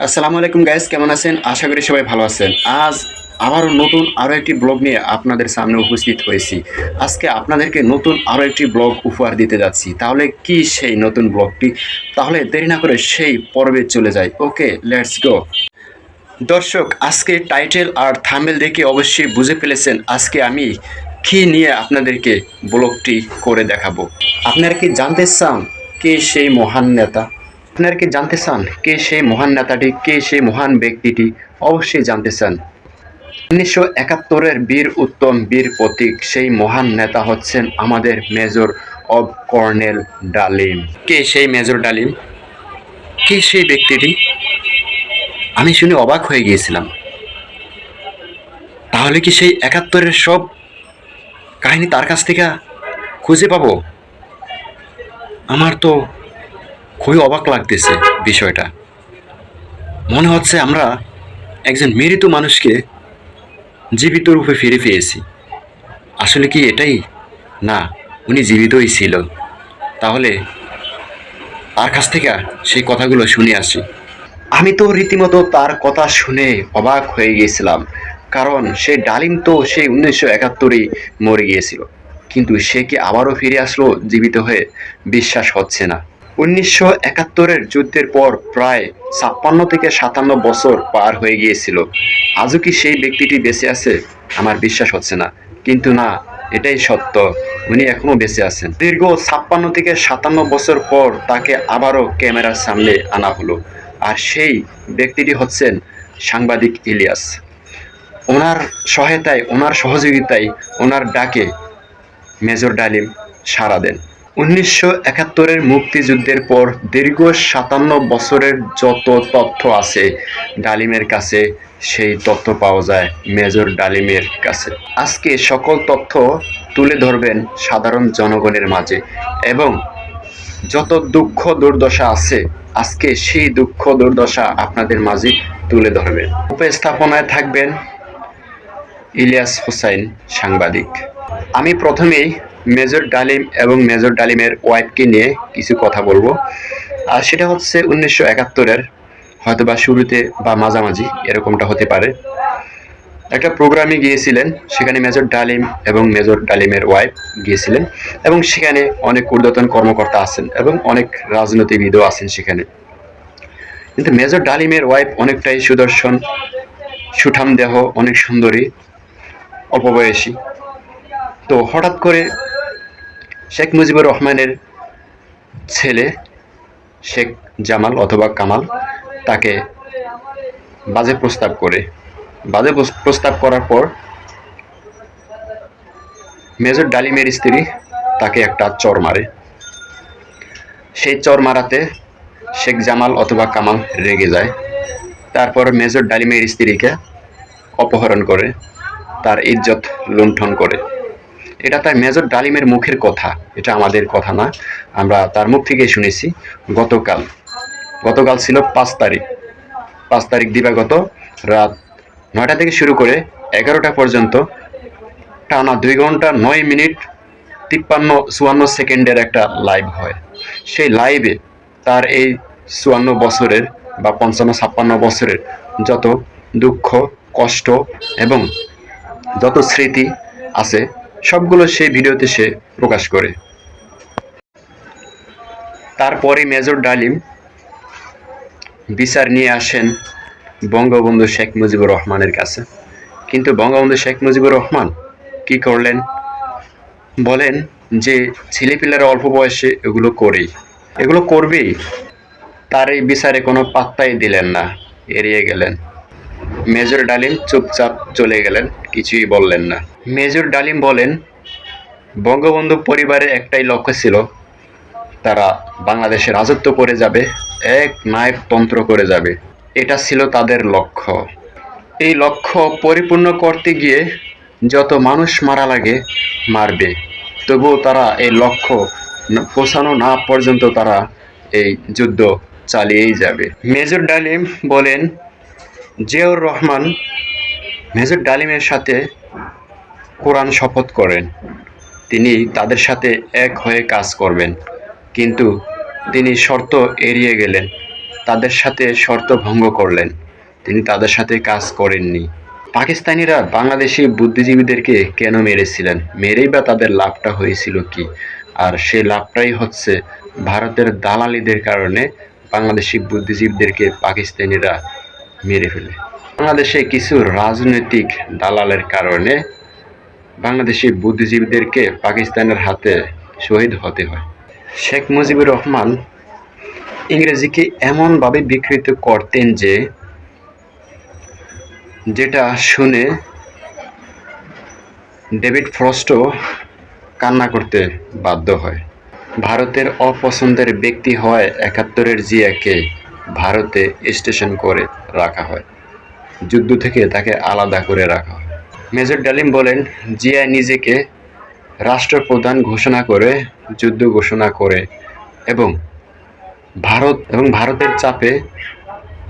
আসসালামু আলাইকুম গাইস, কেমন আছেন? আশা করি সবাই ভালো আছেন। আজ আবারও নতুন আরও একটি ব্লগ নিয়ে আপনাদের সামনে উপস্থিত হয়েছি। আজকে আপনাদেরকে নতুন আরও একটি ব্লগ উপহার দিতে যাচ্ছি। তাহলে কি সেই নতুন ব্লগটি? তাহলে দেরি না করে সেই পর্বে চলে যাই। ওকে, লেটস গো। দর্শক, আজকে টাইটেল আর থাম্বনেল দেখে অবশ্যই বুঝে ফেলেছেন আজকে আমি কী নিয়ে আপনাদেরকে ব্লগটি করে দেখাবো। আপনারা কি জানতে চান কে সেই মহান নেতা? আপনারা কি জানতে চান কে সেই মহান নেতাটি, কে সেই মহান ব্যক্তিটি? অবশ্যই জানতে চান। 1971-এর বীর উত্তম, বীর প্রতীক সেই মহান নেতা হচ্ছেন আমাদের মেজর অব কর্নেল ডালিম। কে সেই মেজর ডালিম? কে সেই ব্যক্তিটি? আমি শুনে অবাক হয়ে গিয়েছিলাম। তাহলে কি সেই 71-এর সব কাহিনী তার কাছ থেকে খুঁজে পাবো? আমার তো খুবই অবাক লাগতেছে বিষয়টা। মনে হচ্ছে আমরা একজন মৃত মানুষকে জীবিত রূপে ফিরে পেয়েছি। আসলে কি এটাই? না, উনি জীবিতই ছিল। তাহলে তার কাছ থেকে সেই কথাগুলো শুনে আসি। আমি তো রীতিমতো তার কথা শুনে অবাক হয়ে গিয়েছিলাম, কারণ সেই ডালিম তো সেই 1971-এই মরে গিয়েছিল, কিন্তু সে কি আবারও ফিরে আসলো জীবিত হয়ে? বিশ্বাস হচ্ছে না। 1971-এর যুদ্ধের পর প্রায় 56 থেকে 57 বছর পার হয়ে গিয়েছিল। আজও কি সেই ব্যক্তিটি বেঁচে আছে? আমার বিশ্বাস হচ্ছে না, কিন্তু না, এটাই সত্য, উনি এখনো বেঁচে আছেন। দীর্ঘ 56 থেকে 57 বছর পর তাকে আবারও ক্যামেরার সামনে আনা হলো, আর সেই ব্যক্তিটি হচ্ছেন সাংবাদিক ইলিয়াস। ওনার সহায়তায়, ওনার সহযোগিতায়, ওনার ডাকে মেজর ডালিম সাড়া দেন। 1971-এর মুক্তিযুদ্ধের পর দীর্ঘ 57 বছরের যত তথ্য আছে ডালিমের কাছে, সেই তথ্য পাওয়া যায় মেজর ডালিমের কাছে। আজকে সকল তথ্য তুলে ধরবেন সাধারণ জনগণের মাঝে, এবং যত দুঃখ দুর্দশা আছে আজকে সেই দুঃখ দুর্দশা আপনাদের মাঝে তুলে ধরবেন। উপস্থাপনায় থাকবেন ইলিয়াস হোসাইন, সাংবাদিক। আমি প্রথমেই মেজর ডালিম এবং মেজর ডালিমের ওয়াইফকে নিয়ে কিছু কথা বলবো। আর সেটা হচ্ছে 1971-এর হয়তোবা শুরুতে বা মাঝামাঝি এরকমটা হতে পারে। একটা প্রোগ্রামে গিয়েছিলেন, সেখানে মেজর ডালিম এবং মেজর ডালিমের ওয়াইফ গিয়েছিলেন, এবং সেখানে অনেক ঊর্ধ্বতন কর্মকর্তা আছেন এবং অনেক রাজনীতিবিদও আছেন সেখানে। কিন্তু মেজর ডালিমের ওয়াইফ অনেকটাই সুদর্শন, সুঠাম দেহ, অনেক সুন্দরী, অল্প বয়সী। তো হঠাৎ করে শেখ মুজিবুর রহমানের ছেলে শেখ জামাল অথবা কামাল তাকে বাজে প্রস্তাব করে। বাজে প্রস্তাব করার পর মেজর ডালিমের স্ত্রী তাকে একটা চর মারে। সেই চর মারাতে শেখ জামাল অথবা কামাল রেগে যায়। তারপর মেজর ডালিমের স্ত্রীকে অপহরণ করে, তার ইজ্জত লুণ্ঠন করে। এটা তার মেজর ডালিমের মুখের কথা, এটা আমাদের কথা না, আমরা তার মুখ থেকেই শুনেছি। গতকাল ছিল 5 তারিখ দিবাগত রাত 9টা থেকে শুরু করে 11টা পর্যন্ত টানা 2 ঘন্টা 9 মিনিট 54 সেকেন্ডের একটা লাইভ হয়। সেই লাইভে তার এই 54 বছরের বা 55-56 বছরের যত দুঃখ, কষ্ট এবং যত স্মৃতি আছে সবগুলো সেই ভিডিওতে সে প্রকাশ করে। তারপরে মেজর ডালিম বিচার নিয়ে আসেন বঙ্গবন্ধু শেখ মুজিবুর রহমানের কাছে। কিন্তু বঙ্গবন্ধু শেখ মুজিবুর রহমান কি করলেন? বলেন যে ছেলেপিলেরা অল্প বয়সে এগুলো করবেই। তার এই বিচারে কোনো পাত্তাই দিলেন না, এড়িয়ে গেলেন। মেজর ডালিম চুপচাপ চলে গেলেন, কিছুই বললেন না। মেজর ডালিম বলেন, বঙ্গবন্ধু পরিবারের একটাই লক্ষ্য ছিল, তারা বাংলাদেশে রাজত্ব করে যাবে, এক নায়কতন্ত্র করে যাবে। এটা ছিল তাদের লক্ষ্য। এই লক্ষ্য পরিপূর্ণ করতে গিয়ে যত মানুষ মারা লাগে মারবে, তবুও তারা এই লক্ষ্য পৌঁছানো না পর্যন্ত তারা এই যুদ্ধ চালিয়েই যাবে। মেজর ডালিম বলেন, জিয়াউর রহমান মেজর ডালিমের সাথে কোরআন শপথ করেন তিনি তাদের সাথে এক হয়ে কাজ করবেন, কিন্তু তিনি শর্ত এড়িয়ে গেলেন। তাদের সাথে শর্ত ভঙ্গ করলেন, তিনি তাদের সাথে কাজ করেননি। পাকিস্তানিরা বাংলাদেশি বুদ্ধিজীবীদেরকে কেন মেরেছিলেন, মেরেই বা তাদের লাভটা হয়েছিল কি? আর সেই লাভটাই হচ্ছে ভারতের দালালিদের কারণে বাংলাদেশি বুদ্ধিজীবীদেরকে পাকিস্তানিরা মেরে ফেলে। বাংলাদেশে কিছু রাজনৈতিক দালালের কারণে বাংলাদেশি বুদ্ধিজীবীদেরকে পাকিস্তানের হাতে শহীদ হতে হয়। শেখ মুজিবুর রহমান ইংরেজিকে এমনভাবে বিকৃত করতেন যে যেটা শুনে ডেভিড ফ্রস্টও কান্না করতে বাধ্য হয়। ভারতের অপছন্দের ব্যক্তি হওয়ায় ৭১-এর জিয়াকে ভারতে স্টেশন করে রাখা হয়, যুদ্ধ থেকে তাকে আলাদা করে রাখা হয়। মেজর ডালিম বলেন, জিয়া নিজেকে রাষ্ট্রপ্রধান ঘোষণা করে যুদ্ধ ঘোষণা করে এবং ভারতের চাপে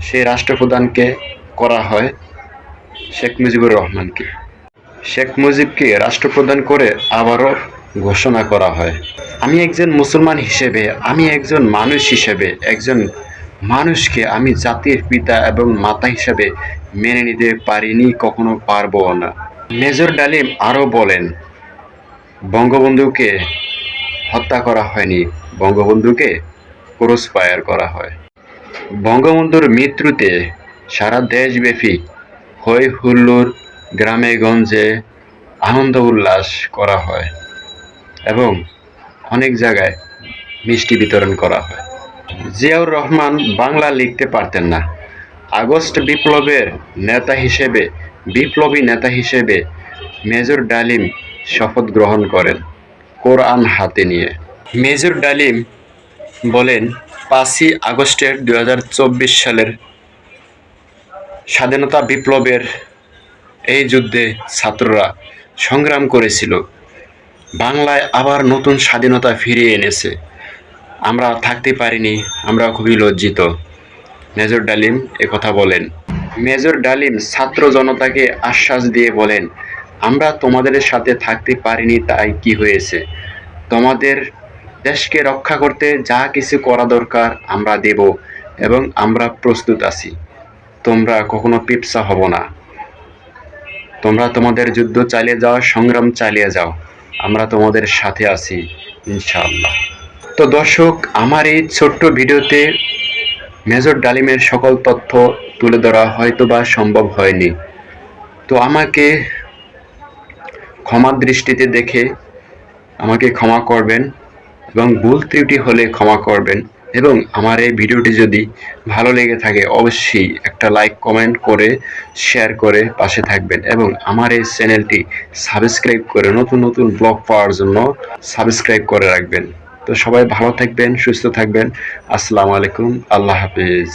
সেই রাষ্ট্রপ্রধানকে করা হয় শেখ মুজিবুর রহমানকে। শেখ মুজিবকে রাষ্ট্রপ্রধান করে আবারও ঘোষণা করা হয়। আমি একজন মুসলমান হিসেবে, আমি একজন মানুষ হিসেবে, একজন মানুষকে আমি জাতির পিতা এবং মাতা হিসেবে মেনে নিতে পারিনি, কখনো পারবো না। মেজর ডালিম আরও বলেন, বঙ্গবন্ধুকে হত্যা করা হয়নি, বঙ্গবন্ধুকে ক্রস ফায়ার করা হয়। বঙ্গবন্ধুর মৃত্যুতে সারা দেশব্যাপী হৈ হুল্লোড়, গ্রামে গঞ্জে আনন্দ উল্লাস করা হয় এবং অনেক জায়গায় মিষ্টি বিতরণ করা হয়। জিয়াউর রহমান বাংলা লিখতে পারতেন না। আগস্ট বিপ্লবের নেতা হিসেবে, বিপ্লবী নেতা হিসেবে মেজর ডালিম শপথ গ্রহণ করেন কোরআন হাতে নিয়ে। মেজর ডালিম বলেন, ৫ই আগস্টের ২০২৪ সালের স্বাধীনতা বিপ্লবের এই যুদ্ধে ছাত্ররা সংগ্রাম করেছিল, বাংলায় আবার নতুন স্বাধীনতা ফিরিয়ে এনেছে। আমরা থাকতে পারিনি, আমরা খুবই লজ্জিত। মেজর ডালিম একথা বলেন। মেজর ডালিম ছাত্র জনতাকে আশ্বাস দিয়ে বলেন, আমরা তোমাদের সাথে থাকতে পারিনি, তাই কি হয়েছে? তোমাদের দেশকে রক্ষা করতে যা কিছু করা দরকার আমরা দেব এবং আমরা প্রস্তুত আছি। তোমরা কখনো পিছপা হব না। তোমরা তোমাদের যুদ্ধ চালিয়ে যাও, সংগ্রাম চালিয়ে যাও, আমরা তোমাদের সাথে আছি ইনশাআল্লাহ। তো দর্শক, আমার এই ছোট্ট ভিডিওতে মেজর ডালিমের সকল তথ্য তুলে ধরা হয়তো বা সম্ভব হয়নি, তো আমাকে ক্ষমার দৃষ্টিতে দেখে আমাকে ক্ষমা করবেন এবং ভুল ত্রুটি হলে ক্ষমা করবেন। এবং আমার এই ভিডিওটি যদি ভালো লেগে থাকে অবশ্যই একটা লাইক, কমেন্ট করে শেয়ার করে পাশে থাকবেন এবং আমার এই চ্যানেলটি সাবস্ক্রাইব করে নতুন নতুন ব্লগ পাওয়ার জন্য সাবস্ক্রাইব করে রাখবেন। তো সবাই ভালো থাকবেন, সুস্থ থাকবেন। আসসালামু আলাইকুম, আল্লাহ হাফেজ।